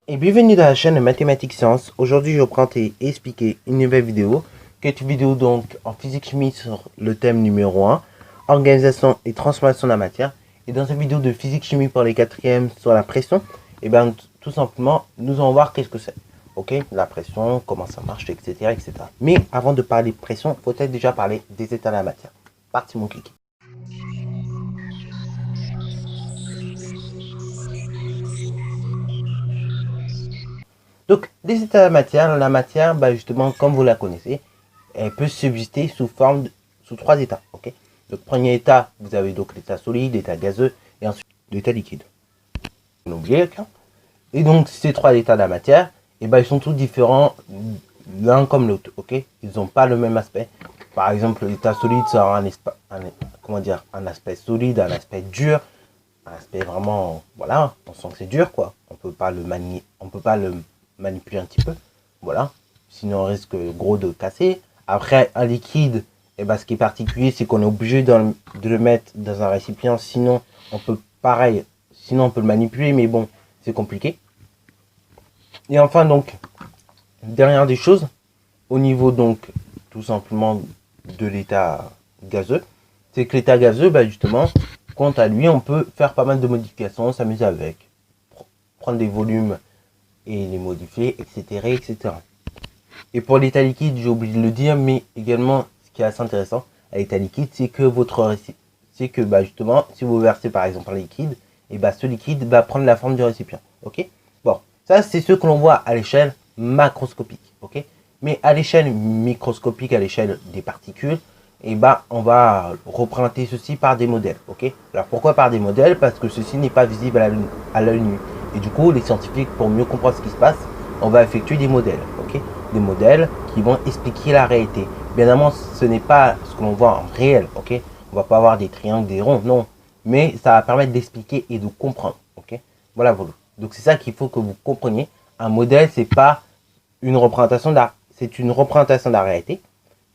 Et bienvenue dans la chaîne Mathématiques Sciences. Aujourd'hui, je vais vous présenter et expliquer une nouvelle vidéo, qui est une vidéo donc en physique-chimie sur le thème numéro 1, organisation et transformation de la matière. Et dans cette vidéo de physique-chimie pour les quatrièmes sur la pression, et bien tout simplement, nous allons voir qu'est-ce que c'est. Ok, la pression, comment ça marche, etc., etc. Mais avant de parler de pression, il faut peut-être déjà parler des états de la matière. Parti mon clic. Donc, les états de la matière, bah, justement, comme vous la connaissez, elle peut subsister sous trois états. Ok. Donc, premier état, vous avez donc l'état solide, l'état gazeux, et ensuite l'état liquide. On oublie, okay. Et donc, ces trois états de la matière, et ben, ils sont tous différents l'un comme l'autre. Ok. Ils n'ont pas le même aspect. Par exemple, l'état solide, ça aura un aspect solide, un aspect dur, un aspect vraiment, voilà, on sent que c'est dur, quoi. On peut pas le manipuler un petit peu, voilà, sinon on risque gros de casser. Après, un liquide, et ben, ce qui est particulier, c'est qu'on est obligé de le mettre dans un récipient, sinon on peut le manipuler, mais bon, c'est compliqué. Et enfin, donc, dernière des choses, au niveau donc tout simplement de l'état gazeux, c'est que l'état gazeux, bah, justement, quant à lui, on peut faire pas mal de modifications, s'amuser avec, prendre des volumes et les modifier, etc., etc. Et pour l'état liquide, j'ai oublié de le dire, mais également, ce qui est assez intéressant à l'état liquide, c'est que bah, justement, si vous versez par exemple un liquide, et bah, ce liquide va prendre la forme du récipient. Ok. Bon, ça c'est ce que l'on voit à l'échelle macroscopique. Ok. Mais à l'échelle microscopique, à l'échelle des particules, et bah, on va représenter ceci par des modèles. Ok. Alors pourquoi par des modèles? Parce que ceci n'est pas visible à l'œil nu. Et du coup, les scientifiques, pour mieux comprendre ce qui se passe, on va effectuer des modèles. Ok. Des modèles qui vont expliquer la réalité. Bien évidemment, ce n'est pas ce que l'on voit en réel. Ok. On va pas avoir des triangles, des ronds, non. Mais ça va permettre d'expliquer et de comprendre. Ok. Voilà, voilà. Donc c'est ça qu'il faut que vous compreniez. Un modèle, c'est pas une représentation d'art. C'est une représentation de la réalité,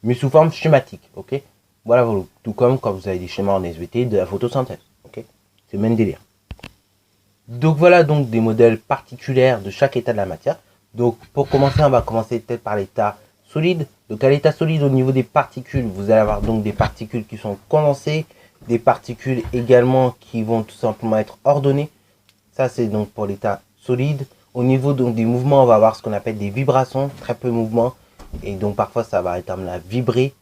mais sous forme schématique. Ok. Voilà, voilà. Tout comme quand vous avez des schémas en SVT de la photosynthèse. Ok. C'est le même délire. Donc voilà donc des modèles particuliers de chaque état de la matière. Donc pour commencer, on va commencer peut-être par l'état solide. Donc à l'état solide, au niveau des particules, vous allez avoir donc des particules qui sont condensées, des particules également qui vont tout simplement être ordonnées. Ça c'est donc pour l'état solide. Au niveau donc des mouvements, on va avoir ce qu'on appelle des vibrations, très peu de mouvements, et donc parfois ça va être amené à vibrer.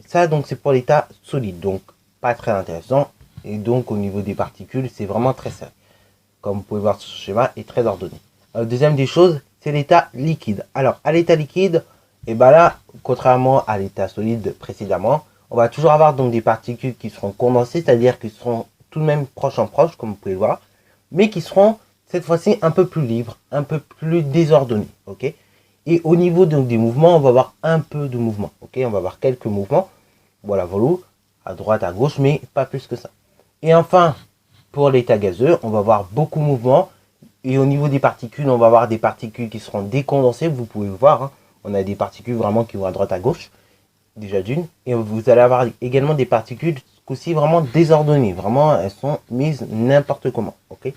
Ça donc c'est pour l'état solide, donc pas très intéressant. Et donc au niveau des particules, c'est vraiment très simple. Comme vous pouvez voir sur ce schéma, est très ordonné. Deuxième des choses, c'est l'état liquide. Alors, à l'état liquide, et ben là, contrairement à l'état solide précédemment, on va toujours avoir donc des particules qui seront condensées, c'est-à-dire qui seront tout de même proches en proche, comme vous pouvez le voir, mais qui seront cette fois-ci un peu plus libres, un peu plus désordonnées. Ok. Et au niveau donc des mouvements, on va avoir un peu de mouvement. Ok. On va avoir quelques mouvements. Voilà, voilà, à droite, à gauche, mais pas plus que ça. Et enfin, pour l'état gazeux, on va avoir beaucoup de mouvements. Et au niveau des particules, on va avoir des particules qui seront décondensées. Vous pouvez le voir. Hein. On a des particules vraiment qui vont à droite, à gauche. Déjà d'une. Et vous allez avoir également des particules aussi vraiment désordonnées. Vraiment, elles sont mises n'importe comment. Ok.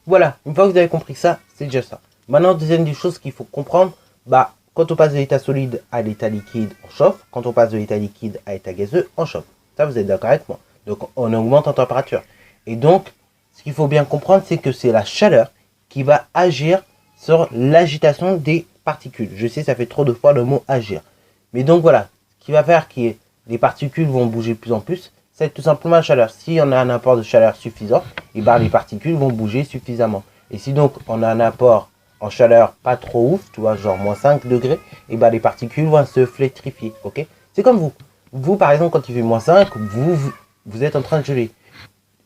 Voilà. Une fois que vous avez compris ça, c'est déjà ça. Maintenant, deuxième des choses qu'il faut comprendre. Bah, quand on passe de l'état solide à l'état liquide, on chauffe. Quand on passe de l'état liquide à l'état gazeux, on chauffe. Ça, vous êtes d'accord avec moi? Donc, on augmente en température. Et donc, ce qu'il faut bien comprendre, c'est que c'est la chaleur qui va agir sur l'agitation des particules. Je sais, ça fait trop de fois le mot agir. Mais donc, voilà. Ce qui va faire que les particules vont bouger de plus en plus, c'est tout simplement la chaleur. Si on a un apport de chaleur suffisant, et ben, les particules vont bouger suffisamment. Et si donc, on a un apport en chaleur pas trop ouf, tu vois, genre moins 5 degrés, et ben, les particules vont se flétrifier. Ok. C'est comme vous. Vous, par exemple, quand il fait moins 5, vous êtes en train de geler.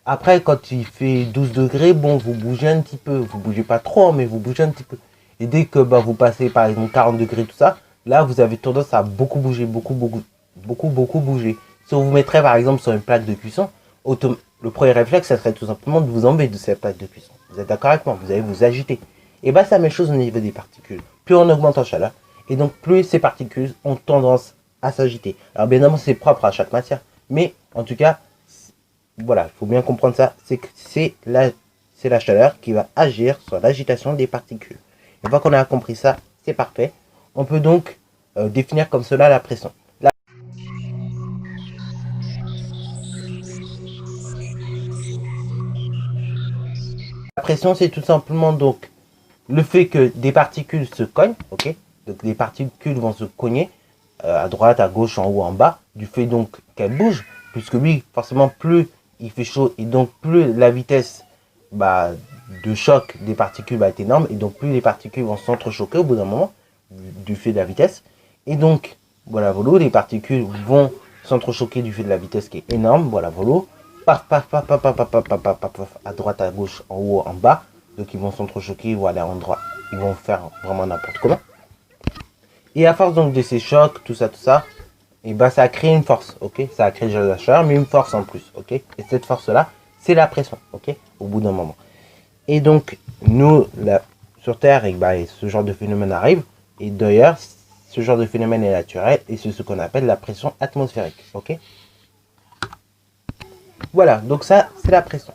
Après, quand il fait 12 degrés, bon, vous bougez un petit peu. Vous bougez pas trop, mais vous bougez un petit peu. Et dès que bah, vous passez, par exemple, 40 degrés, tout ça, là, vous avez tendance à beaucoup bouger, beaucoup bouger. Si on vous mettrait, par exemple, sur une plaque de cuisson, le premier réflexe, ça serait tout simplement de vous enlever de cette plaque de cuisson. Vous êtes d'accord avec moi? Vous allez vous agiter. Et bah, c'est la même chose au niveau des particules. Plus on augmente en chaleur, et donc plus ces particules ont tendance à s'agiter. Alors bien évidemment, c'est propre à chaque matière, mais en tout cas, voilà, il faut bien comprendre ça, c'est que c'est la chaleur qui va agir sur l'agitation des particules. Une fois qu'on a compris ça, c'est parfait. On peut donc définir comme cela la pression. La pression, c'est tout simplement donc le fait que des particules se cognent, ok? Donc les particules vont se cogner à droite, à gauche, en haut, en bas, du fait donc qu'elles bougent, puisque lui, forcément, plus il fait chaud et donc plus la vitesse de choc des particules va être énorme, et donc plus les particules vont s'entrechoquer au bout d'un moment, du fait de la vitesse. Et donc, voilà, volo, les particules vont s'entrechoquer du fait de la vitesse qui est énorme, voilà, volo, paf, paf, paf, paf, paf, paf, paf, paf, paf, paf, paf, à droite, à gauche, en haut, en bas. Donc ils vont s'entrechoquer, ils vont aller à endroit, ils vont faire vraiment n'importe comment. Et à force donc de ces chocs, tout ça, et bah ça a créé une force, ok? Ça a créé de la chaleur, mais une force en plus, ok? Et cette force-là, c'est la pression, ok? Au bout d'un moment. Et donc, nous, là, sur Terre, et ce genre de phénomène arrive. Et d'ailleurs, ce genre de phénomène est naturel, et c'est ce qu'on appelle la pression atmosphérique, ok? Voilà, donc ça, c'est la pression.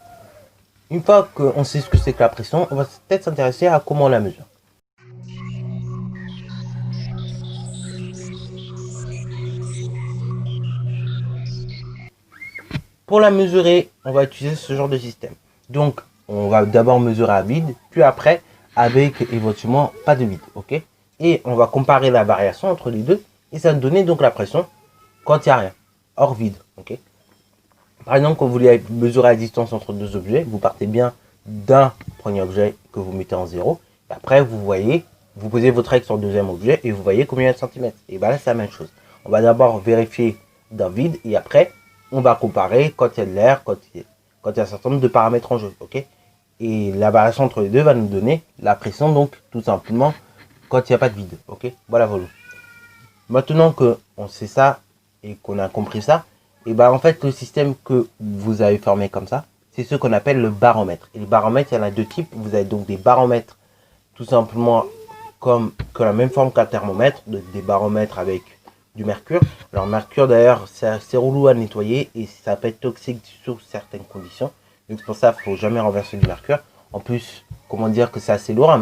Une fois qu'on sait ce que c'est que la pression, on va peut-être s'intéresser à comment on la mesure. Pour la mesurer, on va utiliser ce genre de système. Donc, on va d'abord mesurer à vide, puis après, avec éventuellement pas de vide, ok? Et on va comparer la variation entre les deux, et ça va nous donner donc la pression quand il n'y a rien, hors vide, ok? Par exemple, quand vous voulez mesurer la distance entre deux objets, vous partez bien d'un premier objet que vous mettez en 0, et après, vous posez votre règle sur le deuxième objet, et vous voyez combien de centimètres. Et bien là, c'est la même chose. On va d'abord vérifier d'un vide, et après, on va comparer quand il y a de l'air, quand il y a un certain nombre de paramètres en jeu, ok? Et la variation entre les deux va nous donner la pression, donc, tout simplement, quand il n'y a pas de vide, ok? Voilà, voilà. Maintenant qu'on sait ça, et qu'on a compris ça, et ben en fait, le système que vous avez formé comme ça, c'est ce qu'on appelle le baromètre. Et le baromètre, il y en a deux types. Vous avez donc des baromètres, tout simplement, comme que la même forme qu'un thermomètre, des baromètres avec du mercure. Alors mercure d'ailleurs c'est assez relou à nettoyer et ça peut être toxique sous certaines conditions. Donc c'est pour ça qu'il ne faut jamais renverser du mercure. En plus, comment dire que c'est assez lourd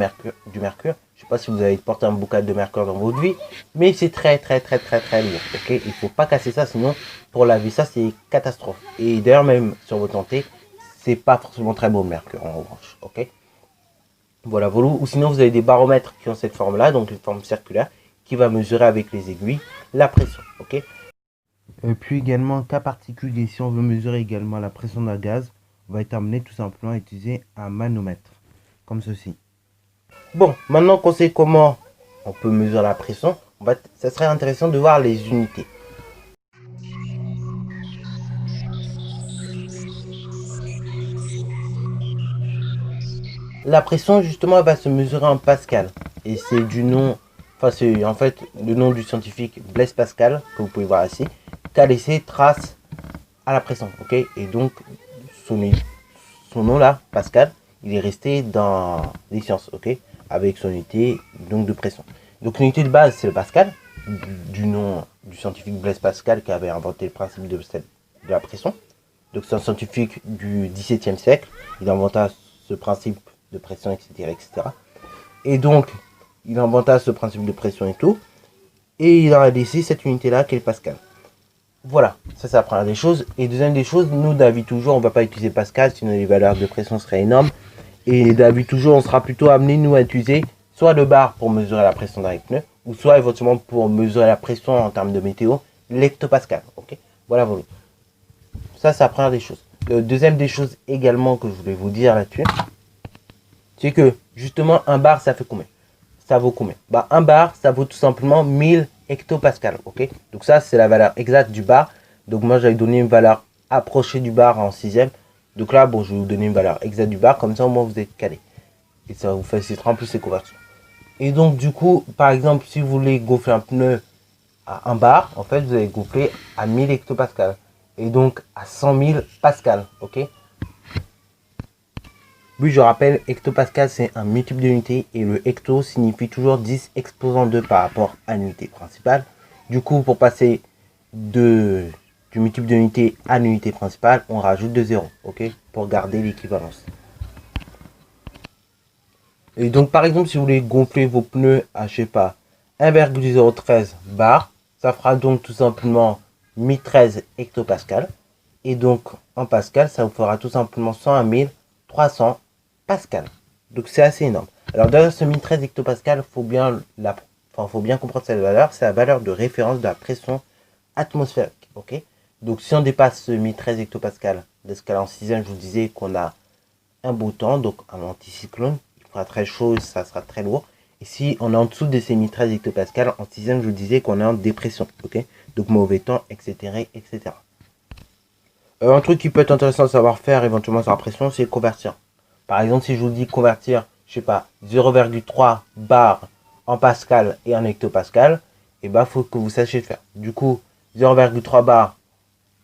du mercure. Je sais pas si vous avez porté un bocal de mercure dans votre vie, mais c'est très lourd. Ok, il faut pas casser ça, sinon pour laver ça c'est catastrophe. Et d'ailleurs même sur votre santé, c'est pas forcément très beau le mercure en revanche. Ok. Voilà, ou sinon vous avez des baromètres qui ont cette forme là, donc une forme circulaire, qui va mesurer avec les aiguilles la pression, ok? Et puis également, cas particulier, si on veut mesurer également la pression d'un gaz, on va être amené tout simplement à utiliser un manomètre, comme ceci. Bon, maintenant qu'on sait comment on peut mesurer la pression, ça serait intéressant de voir les unités. La pression, justement, elle va se mesurer en pascal. Et c'est du nom, enfin c'est en fait le nom du scientifique Blaise Pascal, que vous pouvez voir ici, qui a laissé trace à la pression, ok? Et donc, son nom là, Pascal, il est resté dans les sciences, ok? Avec son unité donc de pression. Donc l'unité de base, c'est le Pascal, du nom du scientifique Blaise Pascal qui avait inventé le principe de la pression. Donc c'est un scientifique du XVIIe siècle, il inventa ce principe de pression, etc., etc. Et donc, il inventa ce principe de pression et tout, et il a laissé cette unité-là qui est le Pascal. Voilà, ça c'est la première des choses. Et deuxième des choses, nous d'avis toujours, on ne va pas utiliser Pascal, sinon les valeurs de pression seraient énormes. Et d'avis toujours, on sera plutôt amené, nous, à utiliser soit le bar pour mesurer la pression dans les pneus, ou soit éventuellement pour mesurer la pression en termes de météo, l'hectopascal. Ok, voilà, voilà. Ça, c'est la première des choses. Deuxième des choses également que je voulais vous dire là-dessus, c'est que justement un bar ça fait combien? Ça vaut combien? Bah un bar ça vaut tout simplement 1000 hectopascal, ok? Donc ça c'est la valeur exacte du bar. Donc moi j'avais donné une valeur approchée du bar en 6ème. Donc là bon je vais vous donner une valeur exacte du bar, comme ça au moins vous êtes calé. Et ça vous facilitera en plus les conversions. Et donc du coup par exemple si vous voulez gonfler un pneu à 1 bar, en fait vous allez gonfler à 1000 hectopascal. Et donc à 100 000 pascal, ok? Oui, je rappelle, hectopascal c'est un multiple d'unités et le hecto signifie toujours 10 exposant 2 par rapport à l'unité principale. Du coup, pour passer du multiple de l'unité à l'unité principale, on rajoute 2 zéros, ok, pour garder l'équivalence. Et donc, par exemple, si vous voulez gonfler vos pneus à, je sais pas, 1,013 bar, ça fera donc tout simplement 1013 hectopascal. Et donc, en pascal, ça vous fera tout simplement 101 300 pascal. Donc, c'est assez énorme. Alors, derrière ce 1013 hectopascal, faut bien comprendre cette valeur. C'est la valeur de référence de la pression atmosphérique. Ok. Donc, si on dépasse ce 1013 hectopascal, l'escalade en 6e, je vous disais qu'on a un beau temps, donc un anticyclone. Il fera très chaud, ça sera très lourd. Et si on est en dessous de ces 1013 hectopascal, en 6e, je vous disais qu'on est en dépression. Ok. Donc, mauvais temps, etc. etc. Un truc qui peut être intéressant de savoir faire éventuellement sur la pression, c'est convertir. Par exemple, si je vous dis convertir, je sais pas, 0,3 bar en pascal et en hectopascal, et bah faut que vous sachiez faire. Du coup, 0,3 bar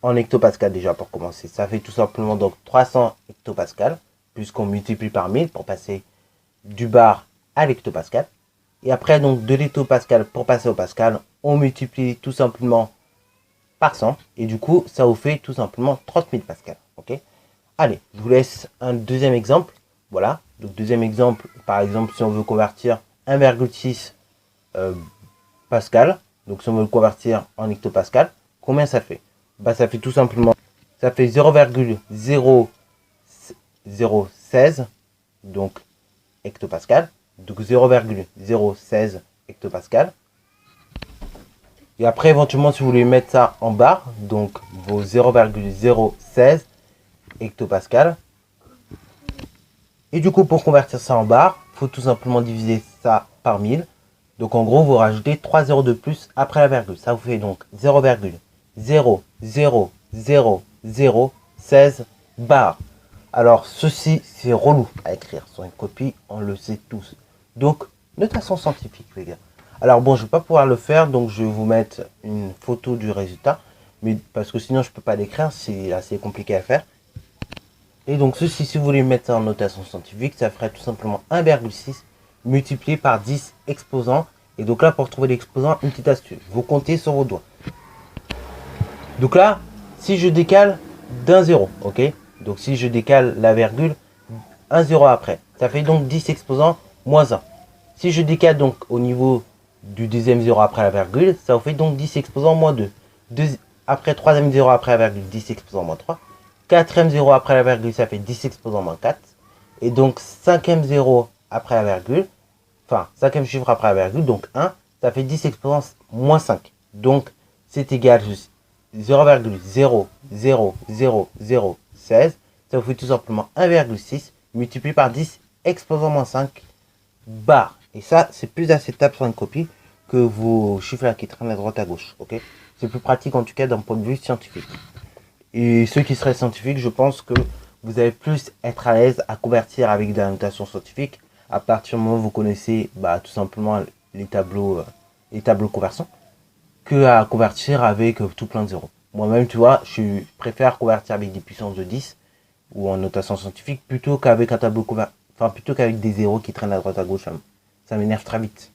en hectopascal déjà pour commencer, ça fait tout simplement donc 300 hectopascal, puisqu'on multiplie par 1000 pour passer du bar à l'hectopascal. Et après donc de l'hectopascal pour passer au pascal, on multiplie tout simplement par 100. Et du coup, ça vous fait tout simplement 30 000 pascal. Ok. Allez, je vous laisse un deuxième exemple. Voilà. Donc, deuxième exemple, par exemple, si on veut convertir 1,6 pascal. Donc, si on veut le convertir en hectopascal, combien ça fait? Bah, ça fait tout simplement, ça fait 0,0016 donc hectopascal. Donc, 0,016 hectopascal. Et après, éventuellement, si vous voulez mettre ça en barre, donc vos 0,016 hectopascal. Et du coup, pour convertir ça en barre, il faut tout simplement diviser ça par 1000. Donc en gros, vous rajoutez 3 zéros de plus après la virgule. Ça vous fait donc 0,00016 barres. Alors ceci, c'est relou à écrire sur une copie, on le sait tous. Donc, notation scientifique, les gars. Alors bon, je ne vais pas pouvoir le faire, donc je vais vous mettre une photo du résultat. Mais parce que sinon, je ne peux pas l'écrire, c'est assez compliqué à faire. Et donc ceci, si vous voulez mettre ça en notation scientifique, ça ferait tout simplement 1,6 multiplié par 10 exposants. Et donc là, pour trouver l'exposant, une petite astuce. Vous comptez sur vos doigts. Donc là, si je décale d'un zéro, ok. Donc si je décale la virgule, un zéro après. Ça fait donc 10 exposants moins 1. Si je décale donc au niveau du deuxième zéro après la virgule, ça vous fait donc 10 exposants moins 2. Après troisième zéro après la virgule, 10 exposants moins 3. Quatrième zéro après la virgule, ça fait 10 exposants moins 4. Et donc cinquième zéro après la virgule, enfin cinquième chiffre après la virgule, donc 1, ça fait 10 exposants moins 5. Donc c'est égal juste 0,00016. Ça vous fait tout simplement 1,6 multiplié par 10 exposant moins 5 bar. Et ça, c'est plus acceptable sur une copie que vos chiffres là qui traînent à droite à gauche. Ok. C'est plus pratique en tout cas d'un point de vue scientifique. Et ceux qui seraient scientifiques, je pense que vous allez plus être à l'aise à convertir avec de la notation scientifique à partir du moment où vous connaissez tout simplement les tableaux conversion que à convertir avec tout plein de zéros. Moi-même, tu vois, je préfère convertir avec des puissances de 10 ou en notation scientifique plutôt qu'avec un tableau conversion, enfin plutôt qu'avec des zéros qui traînent à droite à gauche. Ça m'énerve très vite.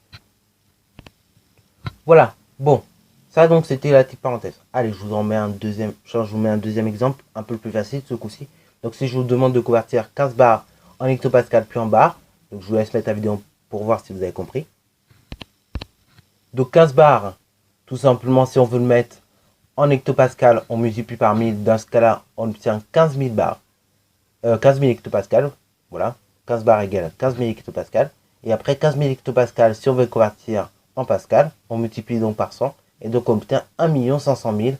Voilà. Bon. Ça donc c'était la petite parenthèse. Allez, je vous en mets un deuxième. Je vous mets un deuxième exemple, un peu plus facile ce coup-ci. Donc si je vous demande de convertir 15 bars en hectopascal puis en bar, donc je vous laisse mettre la vidéo pour voir si vous avez compris. Donc 15 bars, tout simplement si on veut le mettre en hectopascal, on multiplie par 1000. Dans ce cas-là, on obtient 15 000 bars. 15 000 hectopascal. Voilà. 15 bars égale 15 000 hectopascal. Et après 15 000 hectopascal, si on veut le convertir en pascal, on multiplie donc par 100. Et donc on obtient 1 500 000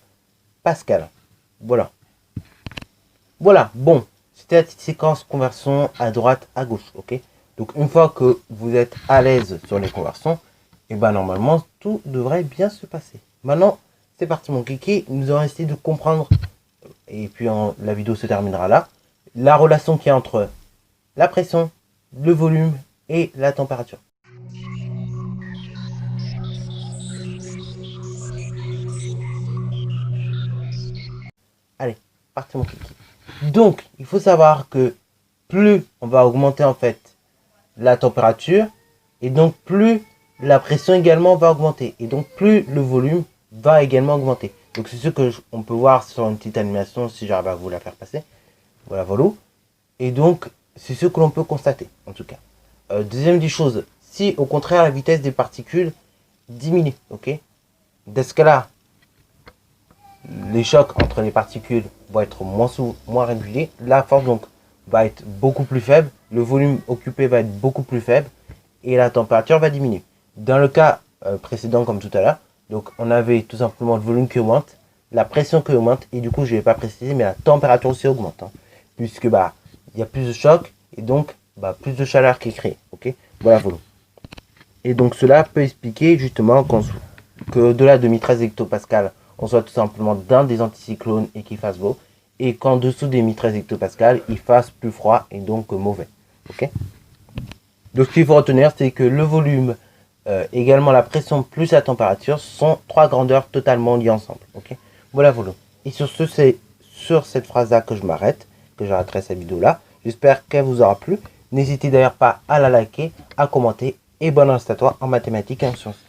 pascal. Voilà. Voilà, bon. C'était la petite séquence conversion à droite, à gauche. Ok. Donc une fois que vous êtes à l'aise sur les conversions, et normalement tout devrait bien se passer. Maintenant, c'est parti mon kiki. Nous allons essayer de comprendre, et puis la vidéo se terminera là, la relation qu'il y a entre la pression, le volume et la température. Allez, parti mon kiki. Donc, il faut savoir que plus on va augmenter en fait la température, et donc plus la pression également va augmenter, et donc plus le volume va également augmenter. Donc c'est ce que on peut voir sur une petite animation si j'arrive à vous la faire passer. Voilà, voilà. Et donc c'est ce que l'on peut constater en tout cas. Deuxième des choses, si au contraire la vitesse des particules diminue, ok, dans ce cas-là, les chocs entre les particules vont être moins réguliers, la force donc va être beaucoup plus faible, le volume occupé va être beaucoup plus faible et la température va diminuer. Dans le cas précédent comme tout à l'heure, donc on avait tout simplement le volume qui augmente, la pression qui augmente et du coup je ne vais pas préciser mais la température aussi augmente, hein, puisque bah il y a plus de choc et donc bah, plus de chaleur qui est créée, ok, voilà, voilà. Et donc cela peut expliquer justement qu'au-delà de 1013 hectopascales, on soit tout simplement dans des anticyclones et qu'il fasse beau, et qu'en dessous des 1013 hectopascales, il fasse plus froid et donc mauvais. Ok. Donc ce qu'il faut retenir, c'est que le volume, également la pression plus la température sont trois grandeurs totalement liées ensemble. Ok. Voilà, voilà. Et sur ce, c'est sur cette phrase-là que je m'arrête, que j'arrêterai cette vidéo-là. J'espère qu'elle vous aura plu. N'hésitez d'ailleurs pas à la liker, à commenter, et bonne reste à toi en mathématiques et en sciences.